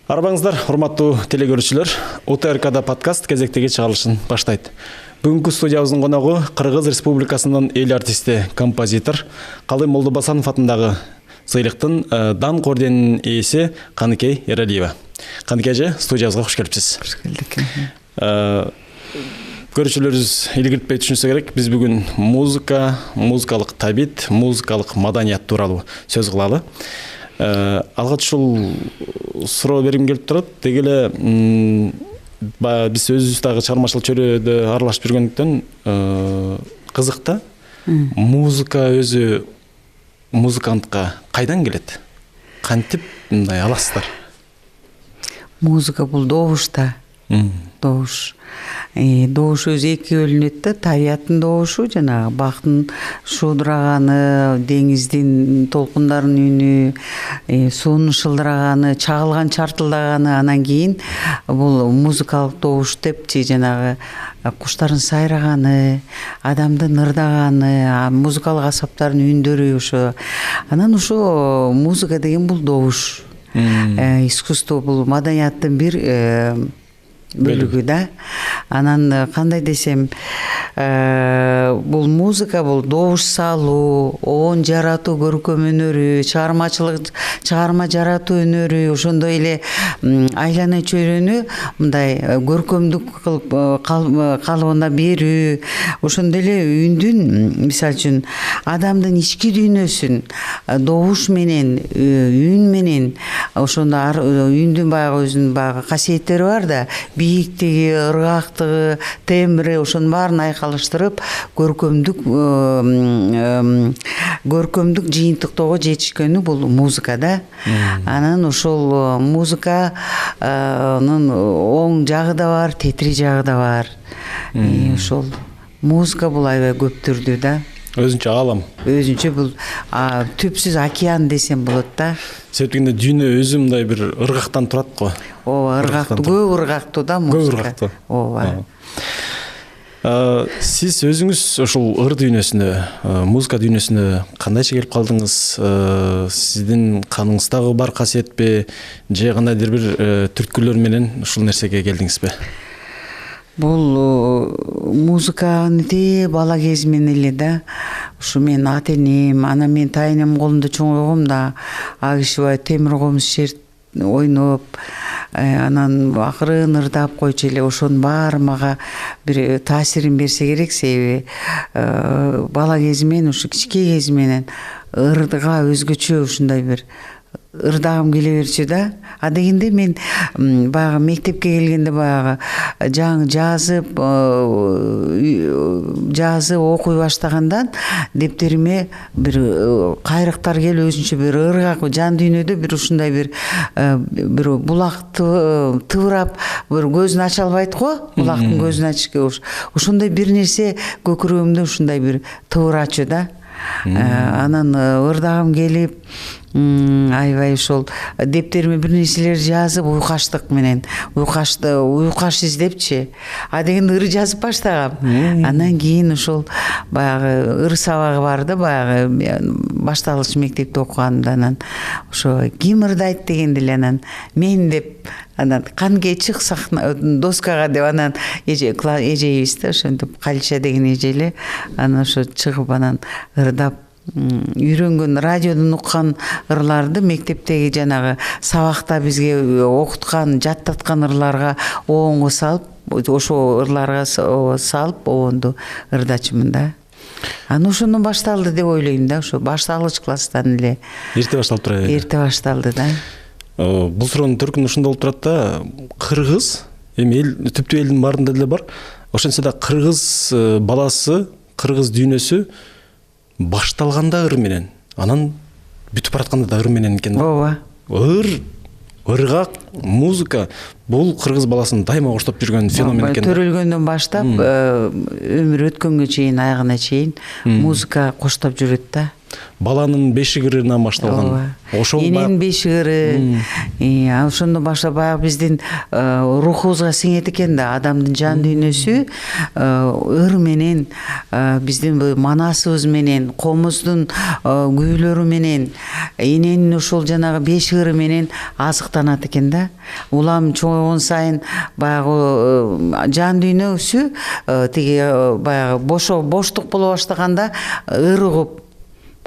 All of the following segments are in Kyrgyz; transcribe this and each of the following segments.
Арбаңыздар, урматтуу телекөрүүчүлөр, УТРКда подкаст кезектеги чыгарылышын баштайт. Бүгүнкү студиябыздын коногу Кыргыз Республикасынын эл артисти, композитор Калый Молдобасанов атындагы сыйлыктын Даңк орденинин ээси Каныкей Эралиева. Каныкей эже, студиябызга кош келипсиз. Кош келдик. Көрүүчүлөрүбүз илгиртпей түшүнсө керек, биз бүгүн музыкалык табит, музыкалык маданият тууралуу сөз кылалы. Алгач ушул суроо бергим келип турат. Деги эле биз өзүбүз дагы чыгармачылык чөйрөдө аралашып жүргөндүктөн кызык да. Музыка өзү музыкантка кайдан келет? Кантип мындай аласыздар? Музыка бул добуш да. Добуш. Добуш өзү эки бөлүнөт да. Табияттын добушу, жанагы бактын шуудураганы, деңиздин толкундардын үнү, суунун шылдыраганы, чагылган чартылдаганы, анан кийин бул музыкалык добуш депчи, жанагы куштардын сайраганы, адамдын ырдаганы, музыкалык асаптардын үндөрү ошо. Анан ошо музыка деген бул добуш. Искусство бул маданияттын бир бөлүгү да. Анан кандай десем, бул музыка бул добуш салуу, оон жаратуу, көркөм өнөрү, чыгарма жаратуу өнөрү, ошондой эле айлана чөйрөнү мындай көркөмдүк кылып калыбына берүү, ошондой эле үндүн, мисалы үчүн, адамдын ички дүйнөсүн добуш менен, үн менен, ошондо үндүн баягы өзүнүн баягы касиеттери бар да, бийиктиги, ыргактыгы, тембри, ошонун баарын айкалыштырып, көркөмдүк жыйынтыктоого жетишкөнү бул музыка да. Анан ошол музыканын оң жагы да бар, тетири жагы да бар. Ошол музыка бул аябай көп түрдүү да. Өзүнчө алам. Өзүнчө бул түпсүз океан десем болот да. Себептен дүйнө өзү мындай бир ыргактан турат го. Ооба, ыргактуу, көп ыргактуу да музыка. Көп ыргактуу. Ооба. Сиз өзүңүз ошол ыр дүйнөсүнө, музыка дүйнөсүнө кандайча келип калдыңыз? Сиздин каныңыздагы бар касиетпи, же кандайдыр бир түрткүлөр менен ушул нерсеге келдиңизби? Бул музыканы бала кезимден эле да. Ушу мен ата энем, анан мен тайынем колунда чоңойгом да. Ал киши темир комуз шерт ойноп, анан акырын ырдап койчу эле. Ошонун баары мага бир таасирин берсе керек, себеби бала кезимен, ушу кичинекей кезименен ырдыга өзгөчө ушундай бир ырдагым келе берчү да. А дегенде мен баягы мектепке келгенде баягы жазып окуй баштагандан дептериме бир кайрыктар келип, өзүнчө бир ыргак жан дүйнөдө бир ушундай бир булак тыбырап, бир көзүн ача албайт го, булактын көзүн ачыш. Ошондой бир нерсе көкүрөгүмдө ушундай бир тыбырачу да. Анан ырдагым келип, аябай ошол дептериме бир нерселер жазып, уйкаштык менен, уйкаш издепчи. А дегенде ыр жазып баштагам. Анан кийин ошол баягы ыр сабагы бар да, баягы башталгыч мектепте окуганда, анан ошо ким ырдайт дегенде эле анан мен деп, анан Каныкей чык доскага деп, анан эжебиз да, ошентип Калиша деген эже эле, анан ошо чыгып анан ырдап үйрөнгөн, радиодон уккан ырларды мектептеги жанагы сабакта бизге окуткан, жаттаткан ырларга оонго салып, ошо ырларга салып оонду ырдачумун да. Анан ошондон башталды деп ойлойм да, ошо башталгыч класстан эле. Эрте башталып турат. Эрте башталды да. Бул суроонун төркүнү ушунда болуп турат да, кыргыз, эми түптүү элдин баарында деле бар. Ошентсе да кыргыз баласы, кыргыз дүйнөсү башталганда ыр менен, анан бүтүп баратканда да ыр менен экен. Ооба. Ыргак, музыка бул кыргыз баласын дайыма коштоп жүргөн феномен экен. Төрөлгөндөн баштап өмүр өткөнгө чейин, аягына чейин музыка коштоп жүрөт да. баланын бешигиринен башталган. Ошол эненин бешигири, ошондон баштап баягы биздин рухубузга сиңет экен да, адамдын жан дүйнөсү ыр менен, биздин манасыбыз менен, комуздун күүлөрү менен, эненин ошол жанагы бешигири менен азыктанат экен да. Улам чоңойгон сайын баягы жан дүйнөсү тиги баягы боштук боло баштаганда ырыгып,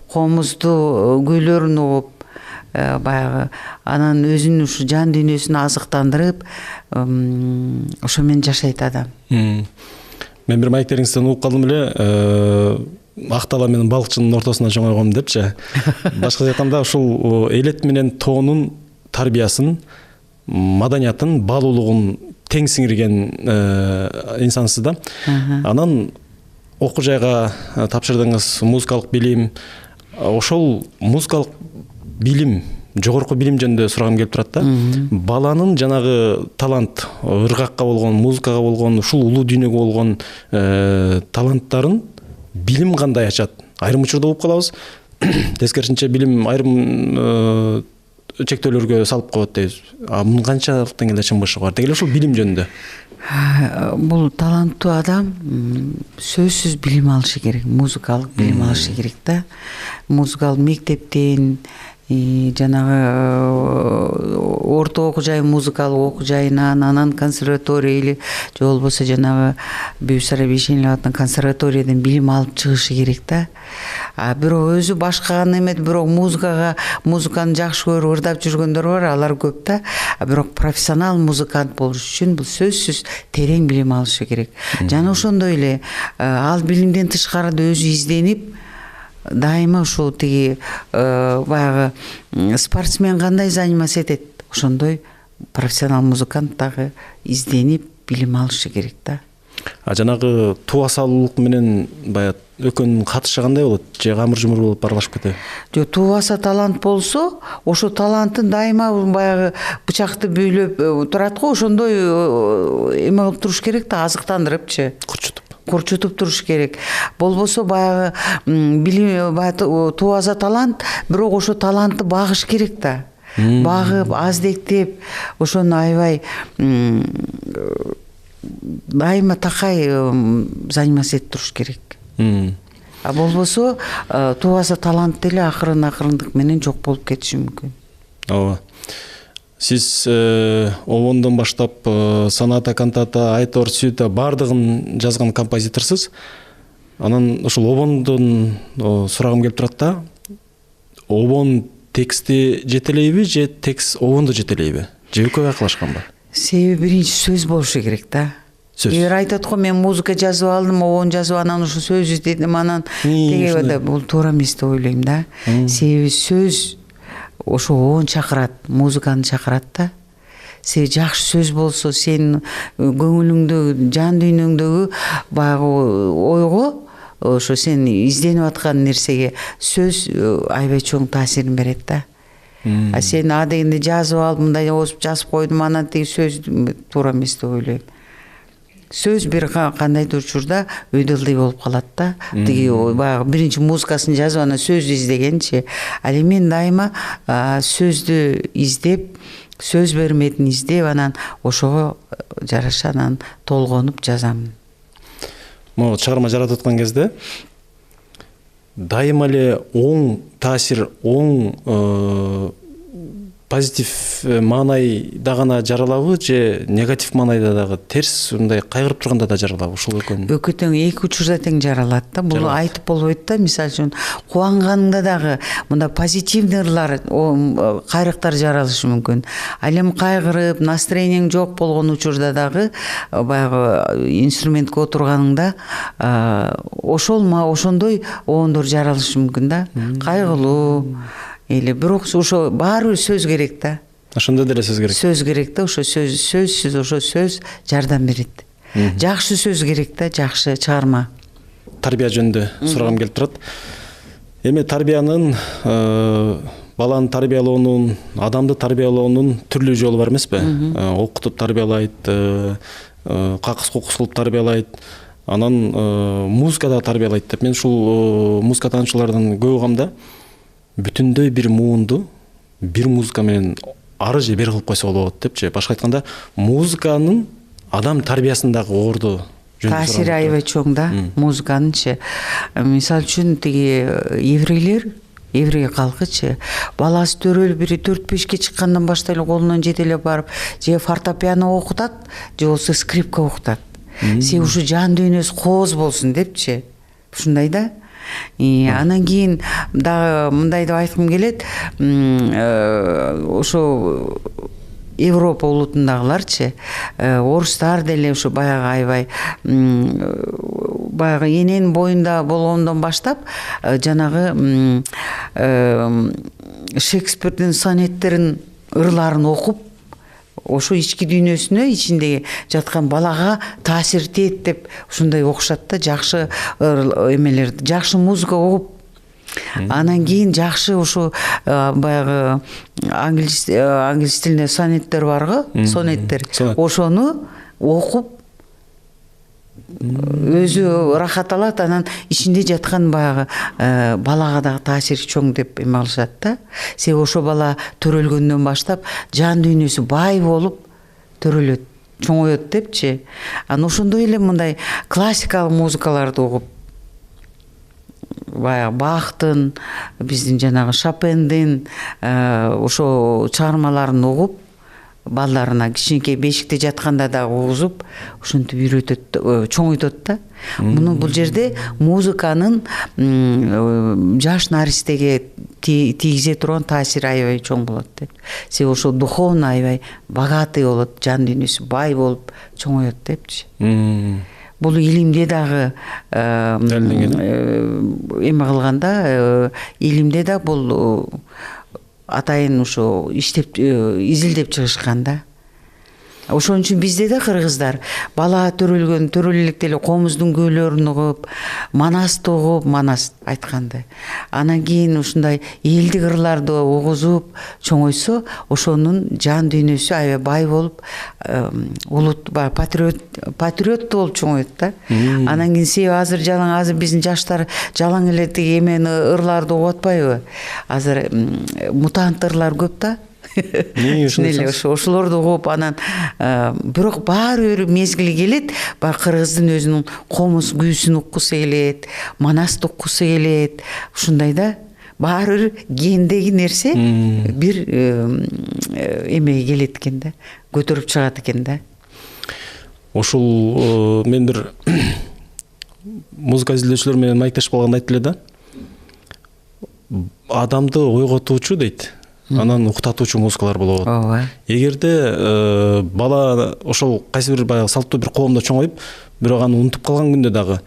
комузду күүлөрүн угуп, баягы анан өзүнүн ушу жан дүйнөсүн азыктандырып, ошо менен жашайт адам. Мен бир маектериңизден угуп калдым эле, ак дала менен балыкчынын ортосуна чоңойгом депчи. Башкача айтканда ушул элет менен тоонун тарбиясын, маданиятын, баалуулугун тең сиңирген инсансыз да. Анан окуу жайга тапшырдыңыз, музыкалык билим. Ошол музыкалык билим, жогорку билим жөнүндө сурагым келип турат да. Баланын жанагы талант, ыргакка болгон, музыкага болгон, ушул улуу дүйнөгө болгон таланттарын билим кандай ачат? Айрым учурда угуп калабыз. Тескерисинче билим айрым чектөөлөргө салып коет дейбиз. Мунун канчалык деңгээлде чын бышы бар? Дегеле ушул билим жөнүндө. Бул таланттуу адам сөзсүз билим алышы керек, музыкалык билим алышы керек да. Музыкалык мектептен, жанагы орто окуу жай, музыкалык окуу жайынан, анан консерватория или же болбосо жанагы Бүйүк Сарай Бейшенилиев консерваториядан билим алып чыгышы керек да. Бирок өзү башканы эмет, бирок музыканы жакшы көрүп ырдап жүргөндөр бар, алар көп да. Бирок профессионал музыкант болуш үчүн бул сөзсүз терең билим алышы керек. Жана ошондой эле ал билимден тышкарыда өзү изденип, дайыма ушул тиги баягы спортсмен кандай заниматься этет, ошондой профессионал музыкант дагы изденип билим алышы керек да. Жанагы тубасалуулук менен баягы экөөнүн катышы кандай болот? Же камыр-жумур болуп аралашып кетеби? Жок, тубаса талант болсо, ошо талантын дайыма баягы бычакты бүйлөп турат го, ошондой эме кылып туруш керек да, азыктандырыпчы. Курчутуп туруш керек. Болбосо баягы билим, тубаса талант, бирок ошо талантты багыш керек да. Багып, аздектеп, ошону аябай дайыма такай заниматься этип туруш керек. Болбосо тубаса талант деле акырындык менен жок болуп кетиши мүмкүн. Ооба. Сиз обондон баштап соната, кантата, айтор, сүйүта бардыгын жазган композиторсуз. Анан ушул обондон сурагым келип турат да. Обон тексти жетелейби же текст обонду жетелейби? Же экөө акылашканбы? Себеби биринчи сөз болушу керек да. Эгер айтат го, мен музыка жазып алдым, обон жазып, анан ушу сөз издедим, анан деге бул туура эмес деп ойлойм да. Себеби сөз ошо обон чакырат, музыканы чакырат да. Себеби жакшы сөз болсо, сенин көңүлүңдөгү, жан дүйнөңдөгү баягы ойго, ошо сен изденип аткан нерсеге сөз аябай чоң таасирин берет да. Сен дегенде жазып алып, мындай озуп жазып койдум, анан тиги сөз туура эмес деп ойлойм. Сөз бир кандайдыр учурда өйдөлдөй болуп калат да. Тиги баягы биринчи музыкасын жазып, анан сөздү издегенчи. Ал эми мен дайыма сөздү издеп, сөз берметин издеп, анан ошого жараша анан толгонуп жазам. Могу чыгарма жаратып аткан кезде дайыма эле оң таасир, оң позитив маанайда гана жаралабы же негатив маанайда дагы терс мындай кайгырып турганда да жаралабы? Ушул экөө тең, эки учурда тең жаралат да. Бул айтып болбойт да. Мисалы үчүн кубанганыңда дагы мында позитивный ырлар, кайрыктар жаралышы мүмкүн. Ал эми кайгырып, настроениең жок болгон учурда дагы баягы инструментке отурганыңда ошондой обондор жаралышы мүмкүн да. Кайгылуу или бирок ошо баары бир сөз керек да. Ошондо деле сөз керек. Сөз керек да, ошо сөзсүз ошо сөз жардам берет. Жакшы сөз керек да, жакшы чыгарма. Тарбия жөнүндө сурагым келип турат. Эми тарбиянын, баланы тарбиялоонун, адамды тарбиялоонун түрлүү жолу бар эмеспи? Окутуп тарбиялайт, какыс кукус кылып тарбиялайт. анан музыкада тарбиялайт деп. Мен ушул музыка таануучулардын көп угам да бүтүндөй бир муунду бир музыка менен ары же бери кылып койсо болот депчи. Башка айтканда, музыканын адам тарбиясындагы орду таасири аябай чоң да музыканынчы. Мисалы үчүн тиги еврей калкычы баласы төрөлүп бири 4-5 чыккандан баштап эле колунан жете эле барып же фортепиано окутат же болбосо скрипка окутат. Се ушу жан дүйнөсү кооз болсун депчи. Ушундай да. Анан кийин дагы мындай деп айткым келет. Ошо Европа улутундагыларчы, орустар деле ушу баягы аябай баягы эненин боюнда болгондон баштап жанагы Шекспирдин сонеттерин ырларын окуп, ошо ички дүйнөсүнө ичиндеги жаткан балага таасир тиет деп ушундай окушат да, жакшы эмелерди, жакшы музыка угуп. Анан кийин жакшы ушу баягы англис тилинде сонеттер барго, сонеттер. Ошону окуп өзү рахат алат, анан ичинде жаткан баягы балага дагы таасири чоң деп эме алышат да. Себеби ошо бала төрөлгөндөн баштап жан дүйнөсү бай болуп төрөлөт, чоңоет депчи. Анан ошондой эле мындай классикалык музыкаларды угуп, баягы Бахтын, биздин жанагы Шопендин ошо чыгармаларын угуп, балдарына кичинекей бешикте жатканда да угузуп, ушинтип үйрөтөт, чоңойтот да. Бул жерде музыканын жаш наристеге тийгизе турган таасири аябай чоң болот деп. Себеби ошо духовно аябай богатый болот, жан дүйнөсү бай болуп чоңоет депчи. Бул илимде дагы эме кылганда, илимде да бул атайын ошо иштеп изилдеп чыгышкан да. Ошон үчүн бизде да кыргыздар бала төрөлгөн элек деле комуздун көөлөрүн угуп, манасты угуп, манас айтканды. Анан кийин ушундай элдик ырларды угузуп чоңойсо, ошонун жан дүйнөсү аябай бай болуп, улут патриот болуп чоңоет да. Анан кийин себеби азыр биздин жаштар жалаң эле тиги эмени ырларды угуп атпайбы? Азыр мутант ырлар көп да. Ошолорду угуп, анан бирок баары бир мезгили келет, баягы кыргыздын өзүнүн комуз күүсүн уккусу келет, манасты уккусу келет. Ушундай да, баары бир гендеги нерсе бир эмеге келет экен да, көтөрүп чыгат экен да. Ошол мен бир музыка изилдөөчүлөр менен маектешип калганда айтты эле да. Адамды ойготуучу дейт. Анан уктатуучу музыкалар болот. Ооба. Эгерде бала ошол кайсы бир баягы салттуу бир коомдо чоңоюп, бирок аны унутуп калган күндө дагы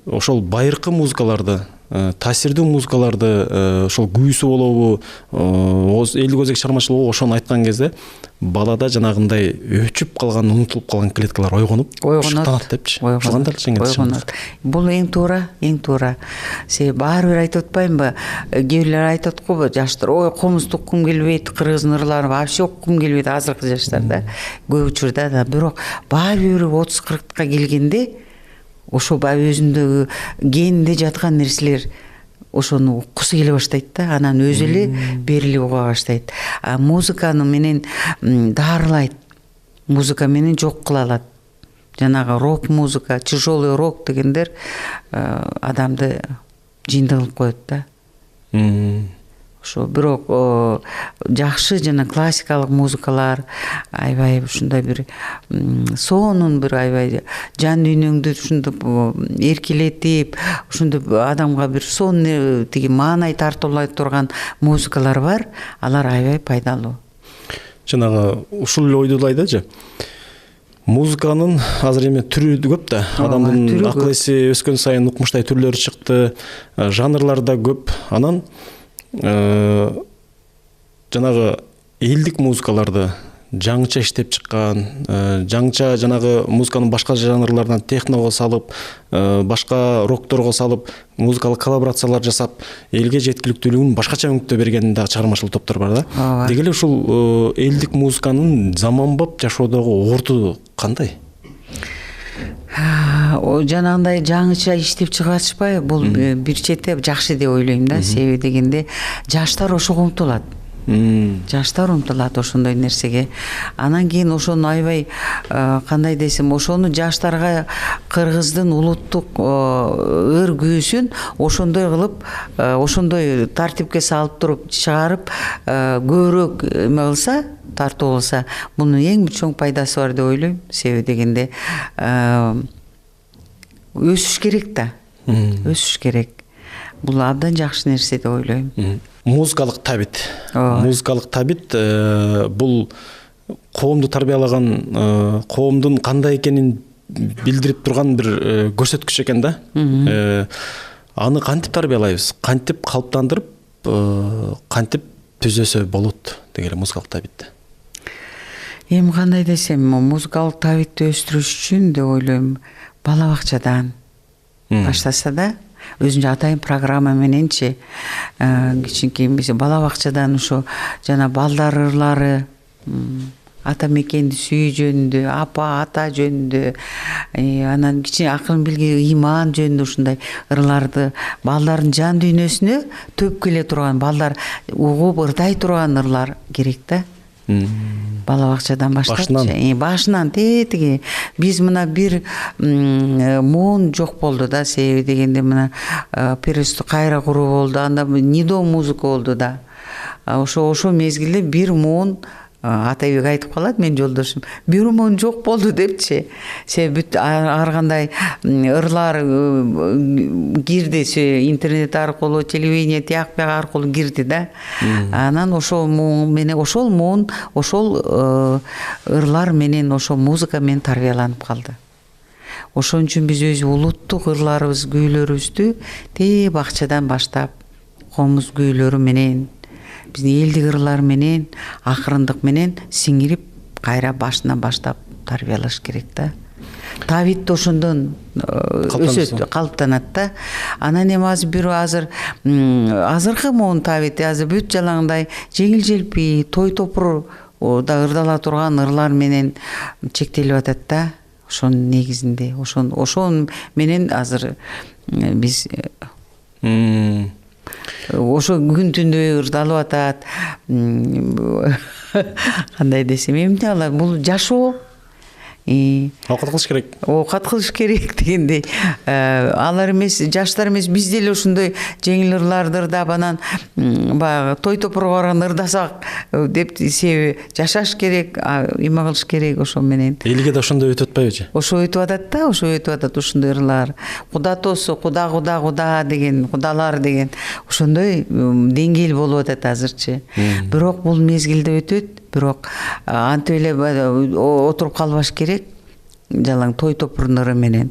ошол байыркы музыкаларды, таасирдүү музыкаларды, ошол күүсү болобу, элдик өзек чыгармачылыгы ошону айткан кезде балада жанагындай өчүп калган, унутулуп калган клеткалар ойгонуп, шыктанат депчи. Ошондор жеңет. Бул эң туура. Себеби баары бир айтып атпаймынбы? Кээ бирлер айтат го, жаштар, ой, комузду уккум келбейт, кыргыздын ырларын вообще уккум келбейт, азыркы жаштарда. Көп учурда да, бирок баары бир 30-40-ка келгенде ошо баягы өзүндөгү генинде жаткан нерселер ошону уккусу келе баштайт да, анан өзү эле берилип уга баштайт. Музыканы менен дарылайт, музыка менен жок кыла алат. Жанагы рок музыка, тяжелый рок дегендер адамды жиндий кылып коет да. Ошо бирок жакшы жана классикалык музыкалар аябай ушундай бир сонун бир аябай жан дүйнөңдү ушинтип эркелетип, ушинтип адамга бир сонун тиги маанай тартуулай турган музыкалар бар. Алар аябай пайдалуу. Жанагы ушул эле ойду айдачы. Музыканын азыр эме түрү көп да. Адамдын акыл эси өскөн сайын укмуштай түрлөрү чыкты, жанрлар да көп. Анан жанагы элдик музыкаларды жаңыча иштеп чыккан, жаңыча жанагы музыканын башка жанрларынан техного салып, башка рокторго салып, музыкалык коллаборациялар жасап, элге жеткиликтүүлүгүн башкача өңүттө берген дагы чыгармачылык топтор бар да. Деги эле ушул элдик музыканын заманбап жашоодогу орду кандай? жанагындай жаңыча иштеп чыгатышпайбы, бул бир четте жакшы деп ойлойм да. Себеби дегенде жаштар ошого умтулат. Жаштар умтулат ошондой нерсеге. Анан кийин ошону аябай кандай десем, ошону жаштарга кыргыздын улуттук өргүүсүн ошондой кылып, ошондой тартипке салып туруп чыгарып, көбүрөөк эме кылса, тартуу кылса, мунун эң чоң пайдасы бар деп ойлойм. Себеби дегенде өсүш керек да. Өсүш керек. Бул абдан жакшы нерсе деп ойлойм. Музыкалык табит. Музыкалык табит бул коомду тарбиялаган, коомдун кандай экенин билдирип турган бир көрсөткүч экен да. Аны кантип тарбиялайбыз? Кантип калыптандырып, кантип түзөсө болот деген музыкалык табитти? Эми кандай десем, музыкалык табитти өстүрүш үчүн деп ойлойм, бала бакчадан баштаса да, өзүнчө атайын программа мененчи кичинекей бала бакчадан ошо жана балдар ырлары, ата мекенди сүйүү жөнүндө, апа ата жөнүндө, анан кичине акыл билги, ыйман жөнүндө ушундай ырларды балдардын жан дүйнөсүнө төп келе турган, балдар угуп ырдай турган ырлар керек да. Бала бакчадан баштап, башынан тетиги. Биз мына бир муун жок болду да, себеби дегенде мына пересту кайра куруу болду, анда нидо музыка болду да. Ошо мезгилде бир муун Атайбек айтып калат, мен жолдошум, бир муун жок болду депчи. Себеби ар кандай ырлар кирди, интернет аркылуу, телевидение тияк бияк аркылуу кирди да. Анан ошол муун менен, ошол муун, ошол ырлар менен, ошол музыка менен тарбияланып калды. Ошон үчүн биз өз улуттук ырларыбыз, күүлөрүбүздү бакчадан баштап, комуз күүлөрү менен, биздин элдик ырлар менен, акырындык менен сиңирип, кайра башынан баштап тарбиялаш керек да. Табит ошондон өсөт, калыптанат да. Анан эми азыркы муун табит азыр бүт жалаңдай жеңил желпи, той топур да ырдала турган ырлар менен чектелип атат да. Ошонун негизинде, ошон менен азыр биз ошо күн түндөй ырдалып атат. Кандай десем, эмне алар, бул жашоо. Оокат кылыш керек. Оокат кылыш керек дегендей. Алар эмес, жаштар эмес, биз деле ошондой жеңил ырларды ырдап, анан баягы той топурга барганда ырдасак деп, себеби жашаш керек, эме кылыш керек ошо менен. Элге да ошондой өтүп атпайбы? Ошо өтүп атат да, ошо өтүп атат ошондой ырлар. Куда тосу, куда деген, кудалар деген ошондой деңгээл болуп атат азырчы. Бирок бул мезгилде өтөт. Бирок антип эле отуруп калбаш керек. Жалаң той топурдун ыры менен.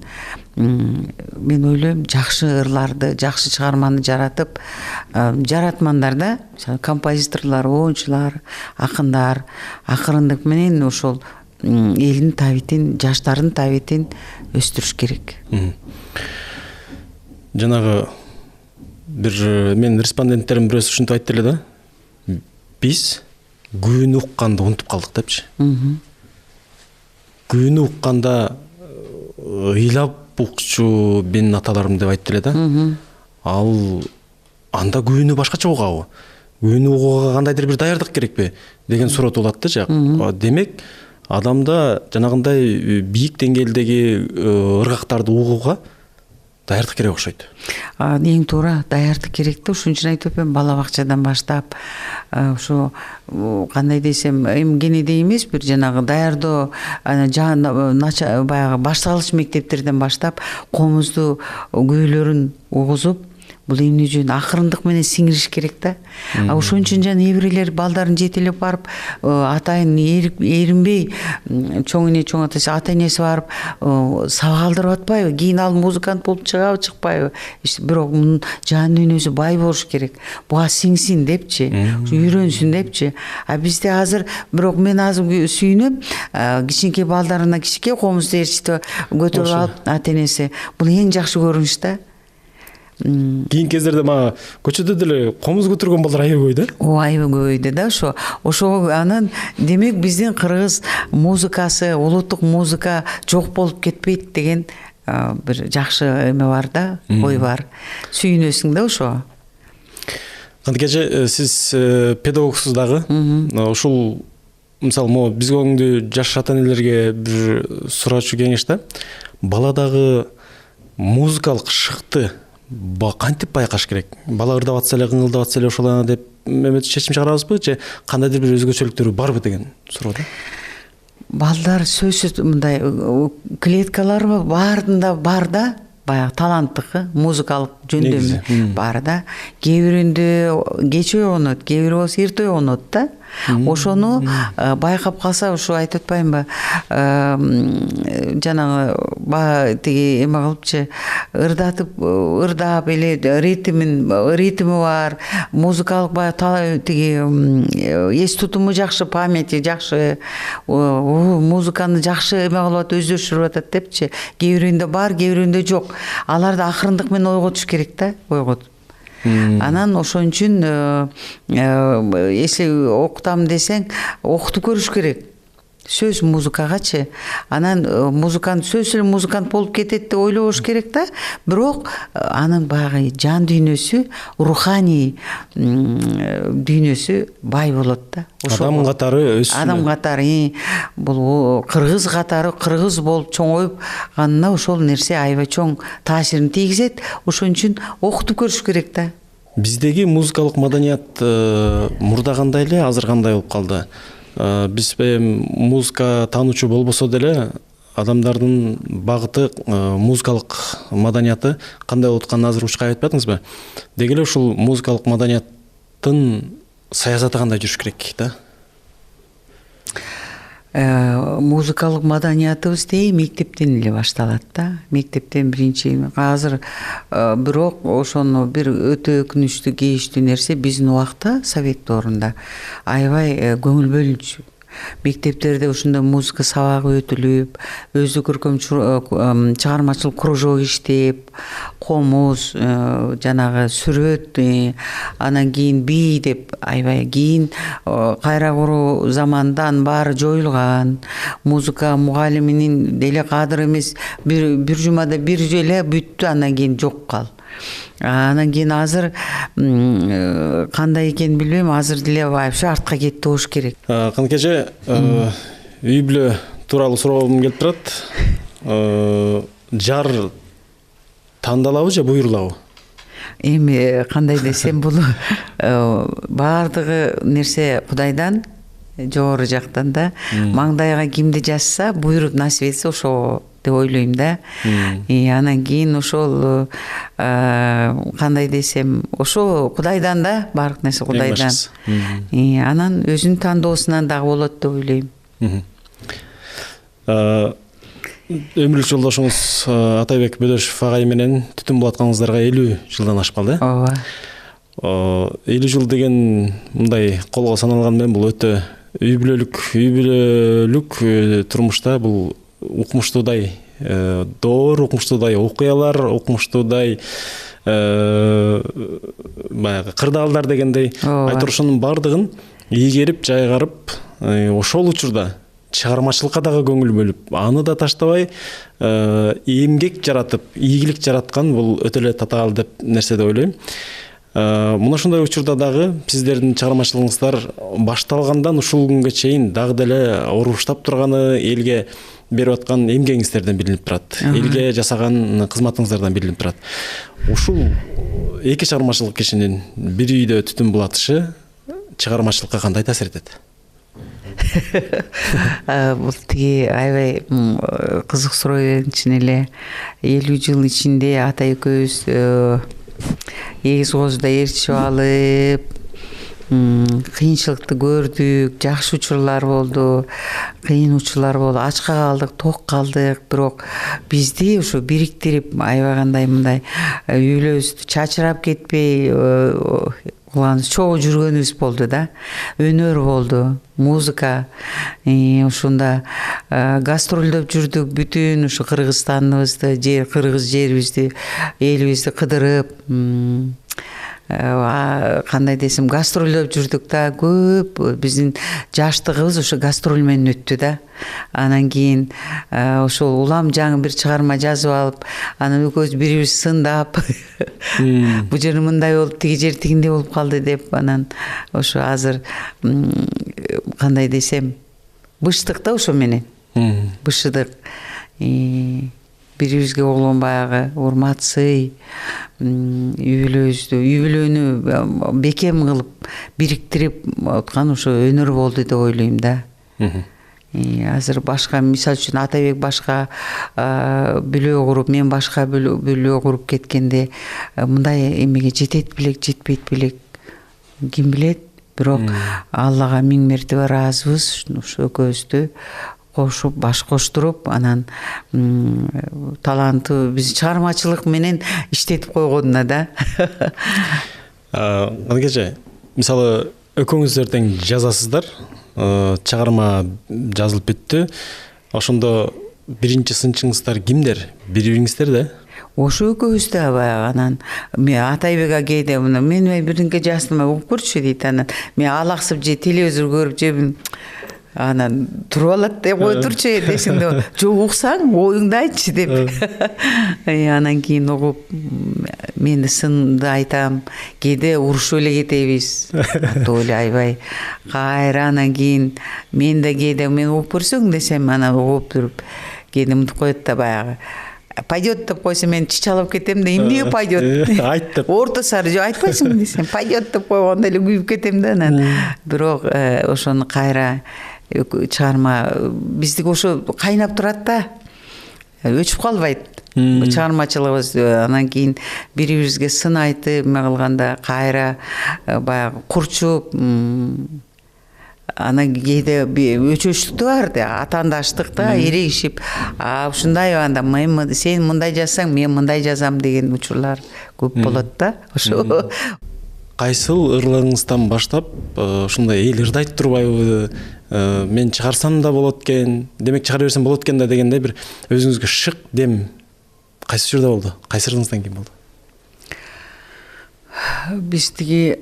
Мен ойлойм, жакшы ырларды, жакшы чыгарманы жаратып, жаратмандар да, композиторлор, оюнчулар, акындар, акырындык менен ошол элдин табитин, жаштардын табитин өстүрүш керек. Жанагы бир менин респонденттерим бирөөсү ушинтип айтты эле да. Биз күүнү укканды унутуп калдык депчи. Күүнү укканда ыйлап укчу менин аталарым деп айтты эле да. Ал анда күүнү башкача угабы? Күүнү угууга кандайдыр бир даярдык керекпи деген суроо туулат да. Демек, адамда жанагындай бийик деңгээлдеги ыргактарды угууга даярдык керек окшойт. Эң туура, даярдык керек да. Ошон үчүн айтып атпаймынбы, бала бакчадан баштап, ошо кандай десем, эмгенеде эмес, бир жанагы даярдоо, баягы башталгыч мектептерден баштап комузду күүлөрүн угузуп, бул эмне үчүн акырындык менен сиңириш керек да. Ошон үчүн жана эбирейлер балдарын жетелеп барып, атайын эринбей, чоң эне чоң атасы, ата энеси барып сабак алдырып атпайбы? Кийин ал музыкант болуп чыгабы, чыкпайбы? Бирок мунун жан дүйнөсү бай болуш керек. Буга сиңсин депчи, үйрөнсүн депчи. Бизде азыр, бирок мен азыр сүйүнөм, кичинекей балдарына кичинекей комузду ээрчитип көтөрүп алып, ата энеси. Бул эң жакшы көрүнүш да. Кийин кездерде мага көчөдө деле комуз көтөргөн балдар аябай көбөйдү. Аябай көбөйдү да. Ошо анан демек биздин кыргыз музыкасы, улуттук музыка жок болуп кетпейт деген бир жакшы эме бар да, ой бар. Сүйүнөсүң да ошо. Кантке сиз педагогсуз дагы. Ушул мисалы могу бизге жаш ата энелерге бир суроочу кеңеш да. Баладагы музыкалык шыкты кантип байкаш керек? Бала ырдап атса эле, кыңылдап атса эле ошол деп чечим чыгарабызбы же кандайдыр бир өзгөчөлүктөрү барбы деген суроо да. Балдар сөзсүз мындай клеткалары баарында бар да, баягы таланттыкы, музыкалык жөндөмү бар да. Кээ биринде кеч ойгонот, кээ бири болсо эрте ойгонот да. Ошону байкап калса, ушу айтып атпаймынбы, жанагы тиги эме кылыпчы ырдап эле ритми бар, музыкалык баягы тиги эс тутуму жакшы, памяти жакшы, музыканы жакшы эме кылып өздөштүрүп атат депчи. Кээ биринде бар, кээ биринде жок. Аларды акырындык менен ойготуш керек да, ойготуп. Анан ошон үчүн если окутам десең, окутуп көрүш керек. Сөз музыкагачы. Анан музыкант сөзсүз музыкант болуп кетет деп ойлобош керек да. Бирок анын баягы жан дүйнөсү, руханий дүйнөсү бай болот да. Адам катары өссүн. Адам катары, бул кыргыз катары кыргыз болуп чоңоюп ганына ошол нерсе аябай чоң таасирин тийгизет. Ошон үчүн окутуп көрүш керек да. Биздеги музыкалык маданият мурда кандай эле, азыр кандай болуп калды? Биз музыка таануучу болбосо деле адамдардын багыты музыкалык маданияты кандай болуп атканын азыр учкай айтып атыңызбы? Деги эле ушул музыкалык маданияттын саясаты кандай жүрүш керек да? Музыкалык маданиятыбыз мектептен эле башталат да. Мектептен биринчи. Азыр бирок ошону бир өтө өкүнүчтүү, кейиштүү нерсе биздин убакта совет доорунда аябай көңүл бөлүнчү. Мектептерде ушундай музыка сабагы өтүлүп, өздүк көркөм чыгармачылык кружок иштеп, комуз, жанагы сүрөт, анан кийин бий деп аябай кийин кайра куруу замандан баары жоюлган. Музыка мугалиминин деле кадыр эмес, бир жумада бир эле бүттү, анан кийин жок кал. Анан кийин азыр кандай экенин билбейм, азыр деле вообще артка кетти болуш керек. Канкеже, үй бүлө тууралуу суроогум келип турат. Жар тандалабы же буйрулабы? Эми кандай десем, бул баардыгы нерсе Кудайдан, жогору жактан да. Маңдайга кимди жазса, буйруп насип этсе ошо деп ойлойм да. Анан кийин ошол кандай десем, ошо Кудайдан да, баардык нерсе Кудайдан. Анан өзүнүн тандоосунан дагы болот деп ойлойм. Өмүрлүк жолдошуңуз Атайбек Бөдөшев агай менен түтүн булатканыңыздарга 50 жылдан ашкан, Ооба. 50 жыл деген мындай колго саналган менен бул өтө үй бүлөлүк турмушта бул укмуштуудай доор, укмуштуудай окуялар, укмуштуудай баягы кырдаалдар дегендей айтор, ошонун баардыгын ийгерип, жайгарып, ошол учурда чыгармачылыкка дагы көңүл бөлүп, аны да таштабай эмгек жаратып, ийгилик жараткан бул өтө эле татаал деп нерсе деп ойлойм. Мына ушундай учурда дагы сиздердин чыгармачылыгыңыздар башталгандан ушул күнгө чейин дагы деле уруштап турганы элге берип аткан эмгегиңиздерден билинип турат. Элге жасаган кызматыңыздардан билинип турат. Ушул эки чыгармачылык кишинин бир үйдө түтүн булатышы чыгармачылыкка кандай таасир этет? Бул тиги аябай кызык суроо чын эле. 50 жыл ичинде ата экөөбүз эгиз кооздо ээрчишип алып, кыйынчылыкты көрдүк, жакшы учурлар болду, кыйын учурлар болду, ачка калдык, ток калдык, бирок бизди ушу бириктирип, аябай кандай мындай үй бүлөбүздү чачырап кетпей чогуу жүргөнүбүз болду да. Өнөр болду, музыка. Ушунда гастролдоп жүрдүк, бүтүн ушу Кыргызстаныбызды, кыргыз жерибизди, элибизди кыдырып, кандай десем гастролдоп жүрдүк да, көп биздин жаштыгыбыз ошо гастроль менен өттү да. Анан кийин ошол улам жаңы бир чыгарма жазып алып, анан экөөбүз бири-бирибизди сындап, бул жери мындай болуп, тиги жери тигиндей болуп калды деп, анан ошо азыр кандай десем быштык да ошо менен. Бышыдык. Бири-бирибизге болгон баягы урмат, сый, үй-бүлөнү бекем кылып, бириктирип аткан ошо өнөр болду деп ойлойм да. Азыр башка, мисалы үчүн Атайбек башка бүлөө куруп, мен башка бүлөө куруп кеткенде мындай эмеге жетет белек, жетпейт белек, ким билет. Бирок Аллага миң мертебе ыраазыбыз, ошо экөөбүздү кошуп, баш коштуруп, анан таланты биз чыгармачылык менен иштетип койгонуна да. Кадыркече, мисалы экөөңүздөр тең жазасыздар, чыгарма жазылып бүттү. Ошондо биринчи сынчыңыздар кимдер? Бири-бириңиздер да? Ошо экөөбүз да баягы. Анан мен Атайбек агейде мен биринке жаздым, окуп көрчү дейт. Анан мен алаксып же телевизор көрүп же анан туруп алат деп кой турчу десең деп, жок уксаң оюңду айтчы деп. Анан кийин угуп мен сынды айтам, кээде урушуп эле кетебиз. Топ эле аябай. Кайра анан кийин мен да кээде мен угуп көрсөң десем, анан угуп туруп кээде мынтип коет да баягы. Пойдет деп койсо мен чычалып кетем да, эмне пойдет? Айт деп. Орто сары жок айтпайсыңбы десем, пойдет деп койгондо эле күйүп кетем да анан. Бирок ошону кайра чыгарма биздики ошо кайнап турат да. Өчүп калбайт. Чыгармачылыгыбыз. Анан кийин бири-бирибизге сын айтып, эме кылганда кайра баягы курчуп, анан кээде өчөчтүк да бар да, атаандаштык да, эрегишип, ушундай анда сен мындай жазсаң, мен мындай жазам деген учурлар көп болот да. Ошо кайсыл ырларыңыздан баштап ушундай эл ырдайт турбайбы, мен чыгарсам да болот экен, демек чыгара берсем болот экен да дегенде бир өзүңүзгө шык дем кайсы учурда болду? Кайсы ырыңыздан кийин болду? Биз тиги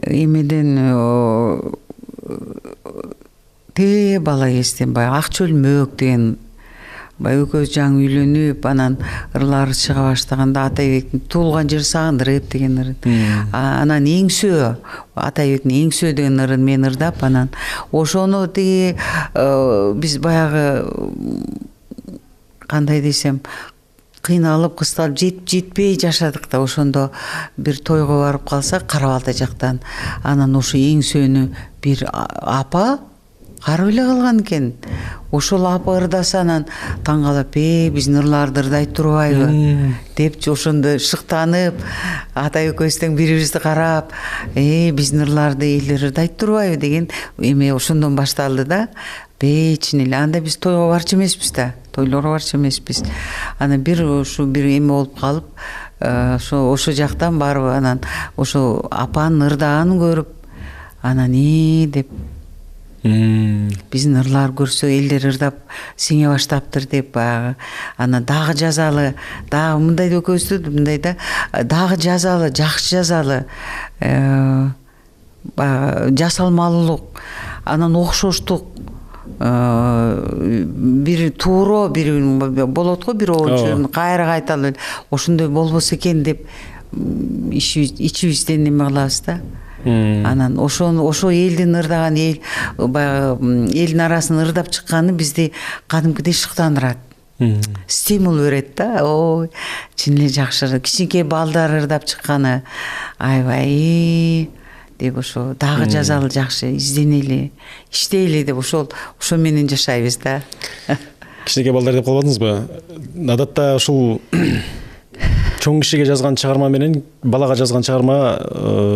эмеден бала кезден баягы Ак чөлмөк деген баягы экөөбүз жаңы үйлөнүп, анан ырлары чыга баштаганда Атайбектин туулган жер сагындырып деген ырын. Анан эңсөө, Атайбектин эңсөө деген ырын мен ырдап, анан ошону тиги биз баягы кандай десем кыйналып, кысталып, жетпей жашадык да. Ошондо бир тойго барып калсак, Кара Балта жактан, анан ошо эңсөнү бир апа карып эле калган экен. Ошол апа ырдаса, анан таң калып, биздин ырларды ырдайт турбайбы деп ошондо шыктанып, Атай экөөбүз бири-бирибизди карап, биздин ырларды элдер ырдайт турбайбы деген эме ошондон башталды да. Чын эле. Анда биз тойго барчу эмеспиз да. Тойлорго барчу эмеспиз. Анан бир эме болуп калып, ошо жактан барып, анан ошо апанын ырдаганын көрүп, анан деп биздин ырлар көрсө элдер ырдап сиңе баштаптыр деп баягы. Анан дагы жазалы, дагы мындай да экөөбүздү мындай да, дагы жазалы, жакшы жазалы, жасалмалуулук, анан окшоштук, бир туура бир болот го, бир оочу кайра кайталып ошондой болбосо экен деп ичибизден эме кылабыз да. Анан ошо элдин ырдаган, баягы элдин арасынан ырдап чыкканы бизди кадимкидей шыктандырат. Стимул берет да. Ой, чын эле жакшы. Кичинекей балдар ырдап чыкканы аябай деп ошо дагы жазалы, жакшы изденели, иштейли деп ошо менен жашайбыз да. Кичинекей балдар деп калбадыңызбы? Адатта ушул чоң кишиге жазган чыгарма менен балага жазган чыгарма,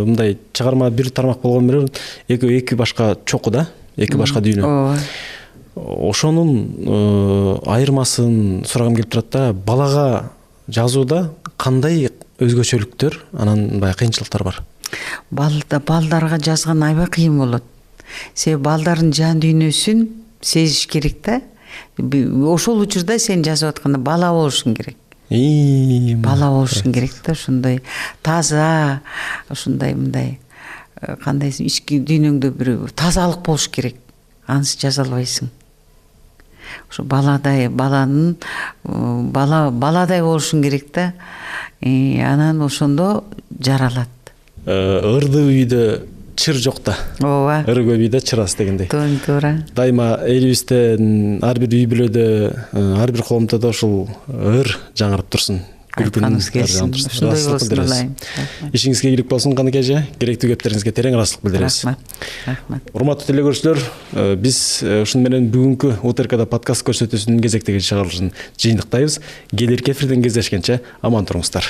мындай чыгарма бир тармак болгон менен эки башка чоку да, эки башка дүйнө. Ошонун айырмасын сурагым келип турат да. Балага жазууда кандай өзгөчөлүктөр, анан баягы кыйынчылыктар бар? Балдарга жазган аябай кыйын болот. Себеби балдардын жан дүйнөсүн сезиш керек да. Ошол учурда сен жазып атканда бала болушуң керек. бала болушуң керек да, ошондой таза, ошондой мындай кандай десем, ички дүйнөңдө бир тазалык болуш керек. Ансыз жаза албайсың. Ошо баладай баладай болушуң керек да. Анан ошондо жаралат. Ырдуу үйдө чыр жок да. Ооба. Ыры көп үйдө чыр аз дегендей. Туура. Дайыма элибизден ар бир үй бүлөдө, ар бир коомдо ушул ыр жаңырып турсун. Айтканыңыз келсин. Ошондой болсун элейм. Ишиңизге ийгилик болсун, Каныке эже. Керектүү кептериңизге терең ыраазычылык билдиребиз. Рахмат. Урматтуу телекөрүүчүлөр, биз ушуну менен бүгүнкү УТРКда подкаст көрсөтүүсүнүн кезектеги чыгарылышын жыйынтыктайбыз. Келирки эфирден кездешкенче аман туруңуздар.